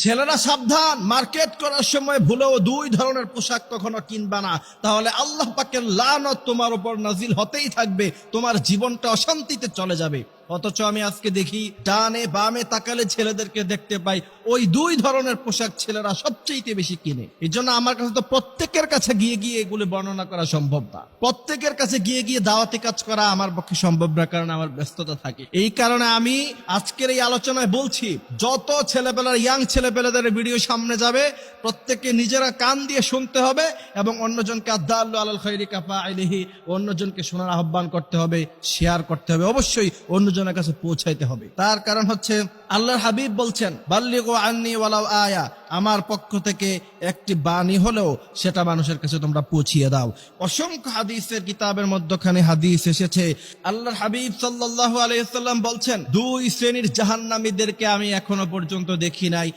ছেলেরা সাবধান, মার্কেট করার সময় ভুলেও দুই ধরনের পোশাক কখনো কিনবা না, তাহলে আল্লাহ পাকের লানত তোমার উপর নাজিল হতেই থাকবে, তোমার জীবনটা অশান্তিতে চলে যাবে। অথচ আমি আজকে দেখি ডানে বামে তাকালে ছেলেদেরকে দেখতে পাই ওই দুই ধরনের পোশাক ছেলেরা সবচেয়ে বেশি কিনে। এই জন্য আমার কাছে তো প্রত্যেকের কাছে গিয়ে গিয়ে এগুলো বর্ণনা করা সম্ভব না, প্রত্যেকের কাছে গিয়ে গিয়ে দাওয়াতি কাজ করা আমার পক্ষে সম্ভব না, কারণ আমার ব্যস্ততা থাকে। এই কারণে আমি আজকের এই আলোচনায় বলছি, যত ছেলেবেলার ইয়াং ছেলেবেলাদের ভিডিও সামনে যাবে প্রত্যেককে নিজেরা কান দিয়ে শুনতে হবে এবং অন্যজনকে আদাল্লু আলাল খাইরি কাফাইলিহি, অন্যজনকে শোনার আহ্বান করতে হবে, শেয়ার করতে হবে, অবশ্যই অন্যজনের কাছে পৌঁছাইতে হবে। তার কারণ হচ্ছে আল্লাহর হাবিব বলছেন, বাল্লিগু আন্নি ওয়ালাউ আয়া, আমার পক্ষ থেকে একটি বাণী হলেও সেটা মানুষের কাছে তোমরা পৌঁছিয়ে দাও। অসংখ্য হাদিসের কিতাবের মধ্যখানে হাদিস এসেছে, আল্লাহর হাবিব সাল্লাল্লাহু আলাইহি ওয়াসাল্লাম বলছেন, দুই শ্রেণীর জাহান্নামীদেরকে আমি এখনো পর্যন্ত দেখি নাই।